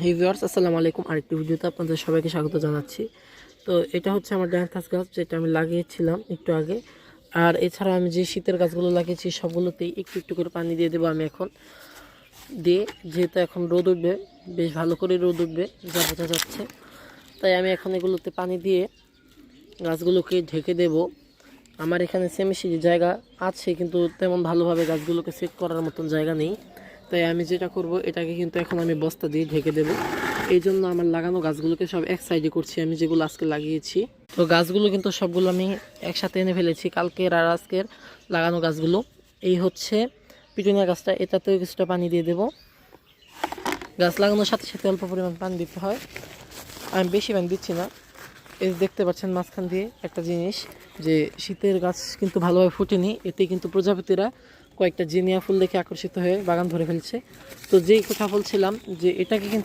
হে viewers, আসসালামু আলাইকুম। আরেকটি ভিডিওতে আপনাদের সবাইকে স্বাগত জানাচ্ছি। তো এটা হচ্ছে আমার ডায়ান্থাস গাছ, যেটা আমি লাগিয়েছিলাম একটু আগে। আর এছাড়া আমি যে শীতের গাছগুলো লাগিয়েছি সবগুলোতেই একটু একটু করে পানি দিয়ে দেবো আমি এখন। দিয়ে যেহেতু এখন রোদ উঠবে, বেশ ভালো করে রোদ উঠবে যা বোঝা যাচ্ছে, তাই আমি এখন এগুলোতে পানি দিয়ে গাছগুলোকে ঢেকে দেব। আমার এখানে সেমিসিডি জায়গা আছে, কিন্তু তেমন ভালোভাবে গাছগুলোকে সেট করার মতন জায়গা নেই। তাই আমি যেটা করব, এটাকে কিন্তু এখন আমি বস্তা দিয়ে ঢেকে দেব। এই জন্য আমার লাগানো গাছগুলোকে সব এক সাইডে করছি, আমি যেগুলো আজকে লাগিয়েছি। তো গাছগুলো কিন্তু সবগুলো আমি একসাথে এনে ফেলেছি, কালকের আর আজকের লাগানো গাছগুলো। এই হচ্ছে পিটুনিয়া গাছটা, এটাতেও কিছুটা পানি দিয়ে দেব। গাছ লাগানোর সাথে সাথে অল্প পরিমাণ পানি দিতে হয়, আমি বেশি পানি দিচ্ছি না। এই দেখতে পাচ্ছেন মাঝখান দিয়ে একটা জিনিস, যে শীতের গাছ কিন্তু ভালোভাবে ফুটেনি, এতে কিন্তু প্রজাপতিরা কয়েকটা জিনিয়া ফুল দেখে আকর্ষিত হয়ে বাগান ধরে ফেলছে। তো যেই কথা বলছিলাম, যে এটাকে কিন্তু